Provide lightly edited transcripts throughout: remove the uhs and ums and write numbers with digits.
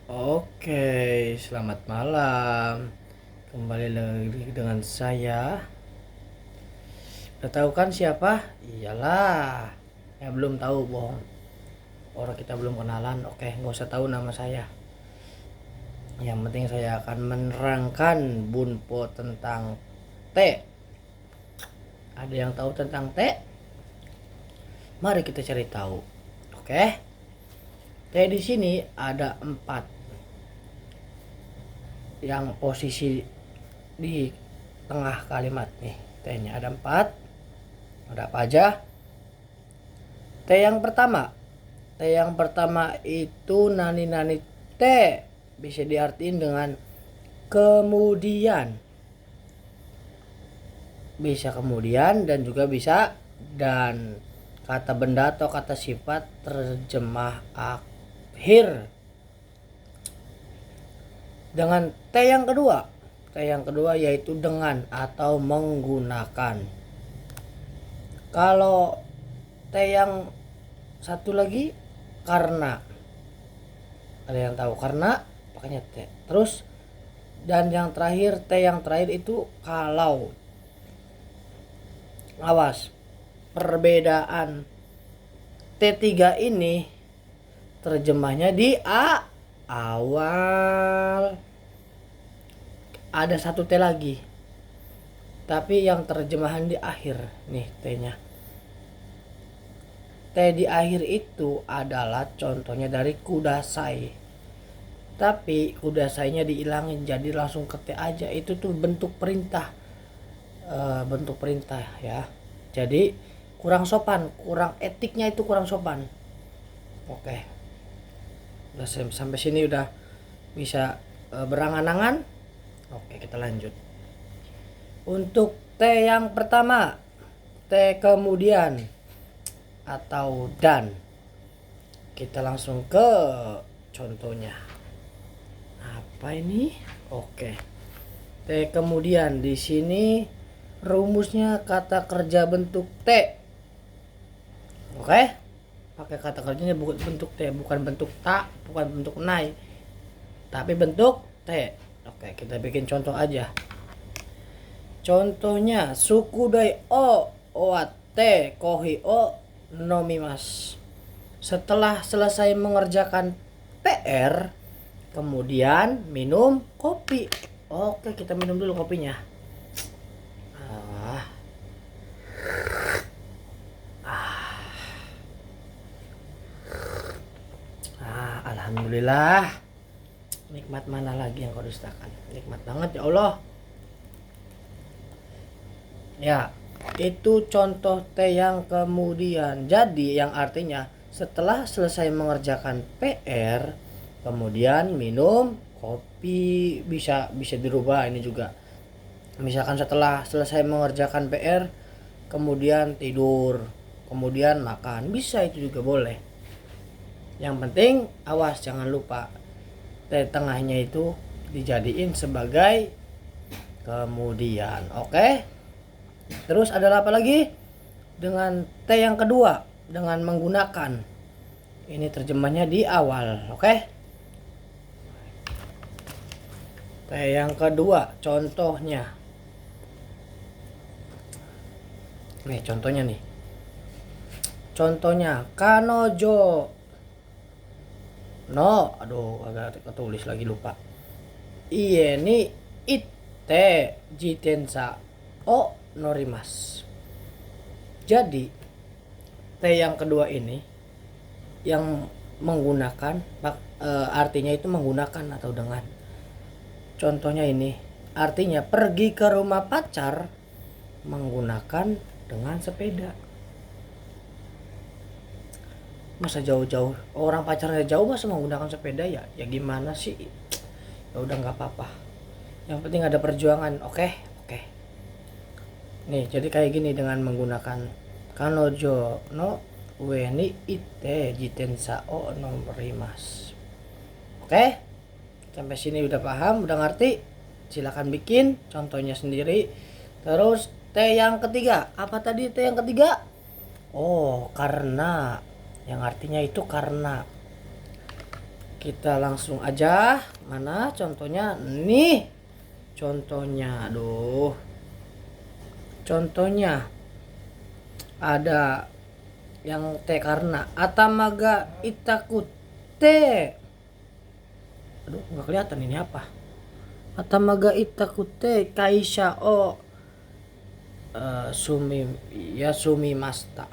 Oke, selamat malam. Kembali lagi dengan saya. Udah tahu kan siapa? Iyalah. Ya belum tahu, bohong. Orang kita belum kenalan. Oke, nggak usah tahu nama saya. Yang penting saya akan menerangkan bunpo tentang T. Ada yang tahu tentang T? Mari kita cari tahu. Oke. T di sini ada 4 yang posisi di tengah kalimat nih. T-nya ada 4. Ada apa aja? T yang pertama itu nani-nani T bisa diartiin dengan kemudian. Bisa kemudian dan juga bisa dan. Kata benda atau kata sifat terjemah akhir. Dengan T yang kedua yaitu dengan atau menggunakan. Kalau T yang satu lagi karena. Ada yang tahu karena makanya T. Terus dan yang terakhir T yang terakhir itu kalau. Awas, perbedaan T3 ini terjemahnya di awal. Ada satu T lagi. Tapi yang terjemahan di akhir nih T-nya. T di akhir itu adalah contohnya dari kudasai. Tapi kudasainya dihilangin jadi langsung ke T aja. Itu tuh bentuk perintah. Bentuk perintah ya. Jadi kurang sopan, kurang etiknya itu kurang sopan. Oke. Udah sampai sini udah bisa berangan-angan. Oke, kita lanjut. Untuk T yang pertama, T kemudian atau dan. Kita langsung ke contohnya. Apa ini? Oke. T kemudian di sini rumusnya kata kerja bentuk T. Oke? Pakai kata kerjanya bukan bentuk T, bukan bentuk ta, bukan bentuk nai, tapi bentuk T. Oke, kita bikin contoh aja. Contohnya sukudai o oate kohi o nomimas. Setelah selesai mengerjakan PR, kemudian minum kopi. Oke, kita minum dulu kopinya. Alhamdulillah. Nikmat mana lagi yang kau dustakan? Nikmat banget ya Allah. Ya, itu contoh T yang kemudian. Jadi yang artinya setelah selesai mengerjakan PR, kemudian minum kopi. Bisa dirubah ini juga. Misalkan setelah selesai mengerjakan PR, kemudian tidur, kemudian makan. Bisa itu juga boleh. Yang penting awas jangan lupa T tengahnya itu dijadiin sebagai kemudian. Oke. Terus ada apa lagi? Dengan T yang kedua, dengan menggunakan. Ini terjemahnya di awal, oke? T yang kedua, contohnya. Nih, contohnya nih. Contohnya kanojo no, aduh agak ketulis lagi lupa. Iye ni itte jitensa o norimas. Jadi T yang kedua ini yang menggunakan artinya itu menggunakan atau dengan. Contohnya ini artinya pergi ke rumah pacar menggunakan dengan sepeda. Masa jauh-jauh orang pacarnya jauh masa menggunakan sepeda ya gimana sih. Ya udah nggak apa-apa, yang penting ada perjuangan. Oke. Nih jadi kayak gini dengan menggunakan kanojo no ue ni ite jitensa o nomorimas. Oke, sampai sini udah paham, udah ngerti? Silakan bikin contohnya sendiri. Terus T yang ketiga, apa tadi T yang ketiga? Oh, karena, yang artinya itu karena. Kita langsung aja. Mana contohnya? Nih. Contohnya, aduh. Contohnya ada yang T karena atamaga itakute. Aduh, nggak kelihatan ini apa. Atamaga itakute kaisha o sumi masta.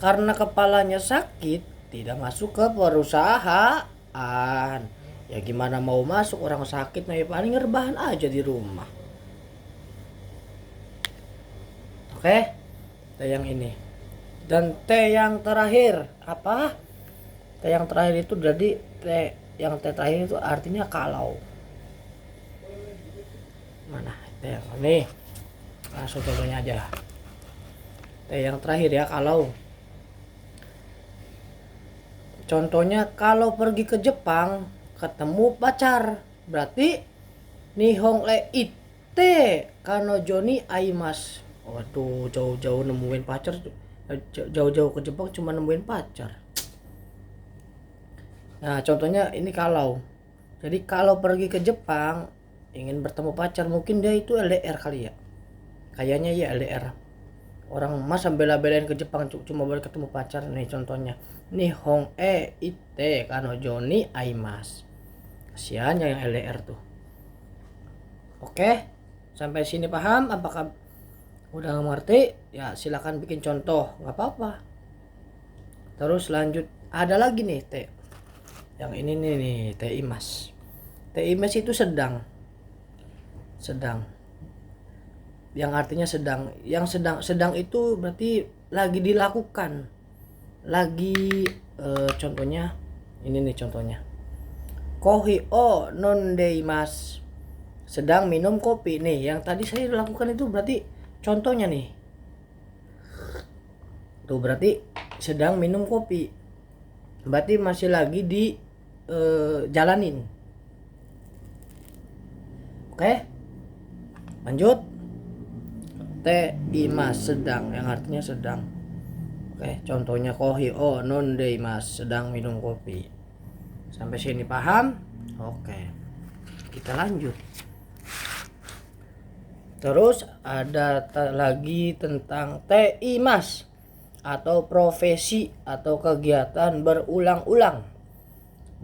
Karena kepalanya sakit, tidak masuk ke perusahaan. Ya gimana mau masuk orang sakit, nah ya paling rebahan aja di rumah. Oke, T yang ini. Dan T yang terakhir apa? T yang terakhir itu jadi T yang T terakhir itu artinya kalau. Mana T yang ini? Langsung contohnya aja. T yang terakhir ya, kalau. Contohnya kalau pergi ke Jepang ketemu pacar, berarti nihong le ite kanojo ni aimasu. Waduh, jauh-jauh nemuin pacar, jauh-jauh ke Jepang cuma nemuin pacar. Nah, contohnya ini kalau. Jadi kalau pergi ke Jepang ingin bertemu pacar, mungkin dia itu LDR kali ya. Kayaknya ya LDR. Orang masa bela-belain ke Jepang cuma boleh ketemu pacar. Nih contohnya. Nihong ite kanojo ni aimasu. Kasihan yang LDR tuh. Oke, sampai sini paham? Apakah udah ngerti? Ya silakan bikin contoh, nggak apa-apa. Terus lanjut, ada lagi nih T. Yang ini nih T imas. T imas itu sedang. Yang artinya sedang. Yang sedang itu berarti lagi dilakukan. Lagi contohnya ini nih contohnya. Kohi o nondeimasu. Sedang minum kopi nih. Yang tadi saya lakukan itu berarti contohnya nih. Tuh berarti sedang minum kopi. Berarti masih lagi di jalanin. Oke? Lanjut. T imas sedang, yang artinya sedang. Oke, contohnya kohi o nondeimasu, sedang minum kopi. Sampai sini paham? Oke. Kita lanjut. Terus ada lagi tentang teimas atau profesi atau kegiatan berulang-ulang.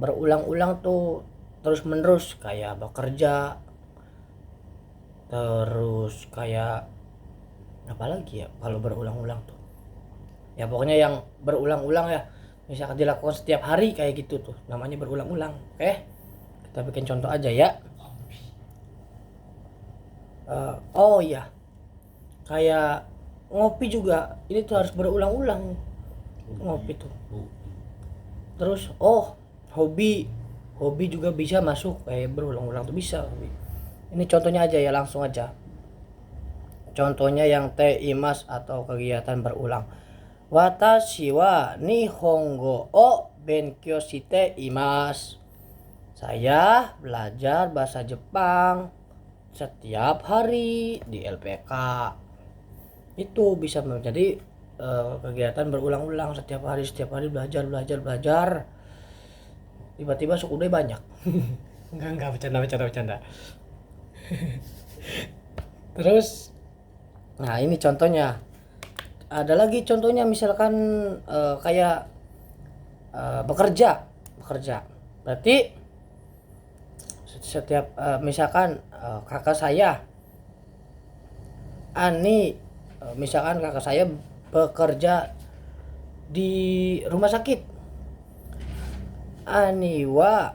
Berulang-ulang tuh terus menerus, kayak bekerja, terus kayak apa lagi ya kalau berulang-ulang tuh. Ya pokoknya yang berulang-ulang ya. Misalkan dilakukan setiap hari kayak gitu tuh, namanya berulang-ulang. Oke, kita bikin contoh aja ya. Oh iya, kayak ngopi juga, ini tuh harus berulang-ulang ngopi tuh. Terus hobi juga bisa masuk kayak berulang-ulang tuh bisa. Ini contohnya aja ya, langsung aja. Contohnya yang T imas atau kegiatan berulang. Watashi wa nihongo o benkyou shite imasu. Saya belajar bahasa Jepang setiap hari di LPK. Itu bisa menjadi kegiatan berulang-ulang setiap hari belajar. Tiba-tiba suku udah banyak. Enggak bercanda. Terus nah ini contohnya. Ada lagi contohnya misalkan kayak bekerja. Berarti setiap misalkan kakak saya Ani, misalkan kakak saya bekerja di rumah sakit. Ani wa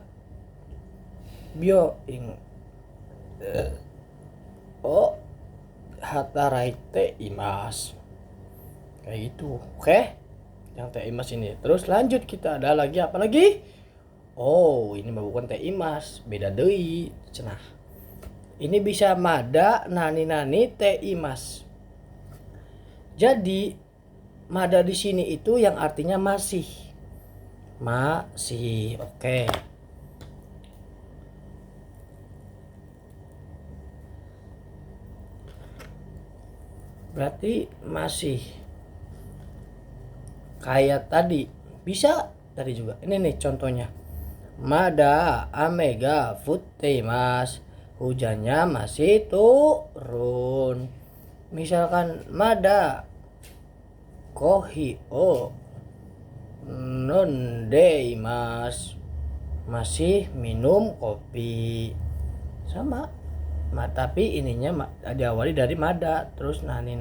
byoin o hataraite imasu. Kayak gitu. Oke, yang T imas ini. Terus lanjut, kita ada lagi apa lagi? Oh, ini bukan T imas, beda deui cenah. Ini bisa mada nani T imas. Jadi mada di sini itu yang artinya masih. Oke. Berarti masih. Kayak tadi bisa tadi juga. Ini nih contohnya. Mada amega futeimas. Hujannya masih turun. Misalkan mada kohi o nondeimas. Masih minum kopi. Sama. Tapi ininya diawali dari mada. Terus nani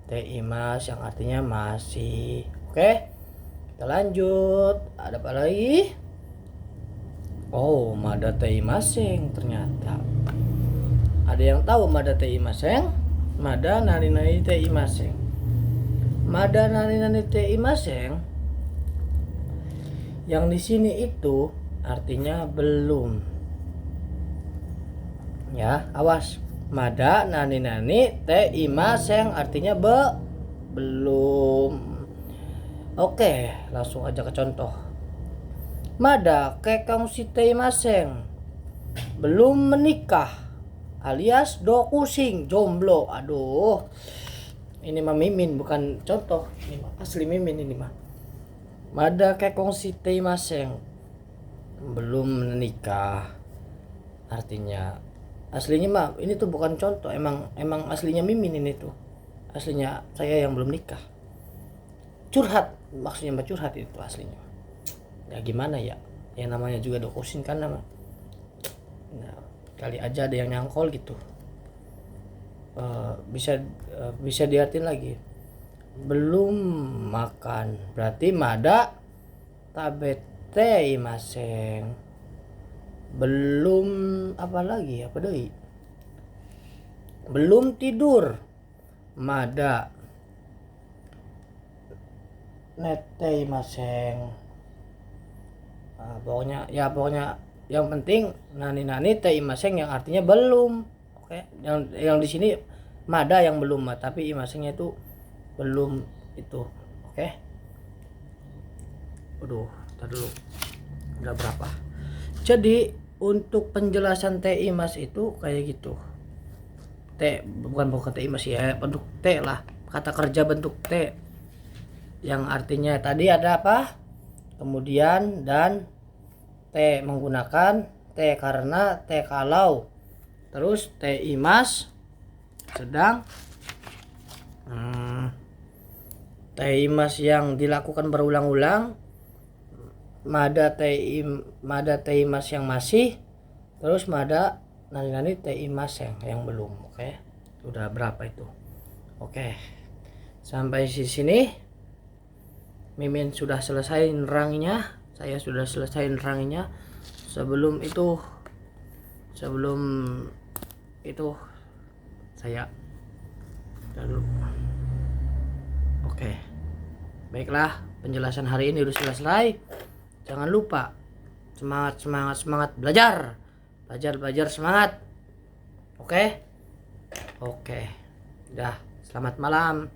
teimas yang artinya masih. Oke, kita lanjut. Ada apa lagi? Oh, mada teimaseng ternyata. Ada yang tahu mada teimaseng? Mada nani teimaseng. Mada nani teimaseng yang di sini itu artinya belum. Ya, awas. Mada nani teimaseng artinya belum. Oke, langsung aja ke contoh. Mada kekang si teimaseng. Belum menikah alias do kusing jomblo. Aduh, ini mah mimin bukan contoh, ini mah asli mimin ini mah. Mada kekong si teimaseng, belum menikah, artinya aslinya mah ini tuh bukan contoh, emang aslinya mimin ini tuh, aslinya saya yang belum nikah. Curhat, maksudnya mah curhat itu aslinya. Ya gimana ya, yang namanya juga do kusing kan nama. Nah, kali aja ada yang nyangkol gitu. Bisa diartin lagi. Belum makan berarti mada tabete imaseng. Belum apa lagi, apa deui? Belum tidur mada nete imaseng. Pokoknya yang penting nani teh imaseng yang artinya belum. Oke, yang di sini mada yang belum, tapi imasengnya itu belum itu. Oke. Aduh, tar dulu. Udah berapa? Jadi untuk penjelasan teh imas itu kayak gitu. T bukan teh imas ya, bentuk T lah. Kata kerja bentuk T. Yang artinya tadi ada apa? Kemudian dan T menggunakan T karena, T kalau, terus T imas sedang, T imas yang dilakukan berulang-ulang, mada T imas yang masih, terus mada nani T imas yang belum. Oke, udah berapa itu? Oke, sampai di sini Mimin sudah selesai neranginya, saya sudah selesai neranginya. Sebelum itu saya dulu. Oke, baiklah, penjelasan hari ini sudah selesai. Jangan lupa semangat belajar semangat. Oke, udah, selamat malam.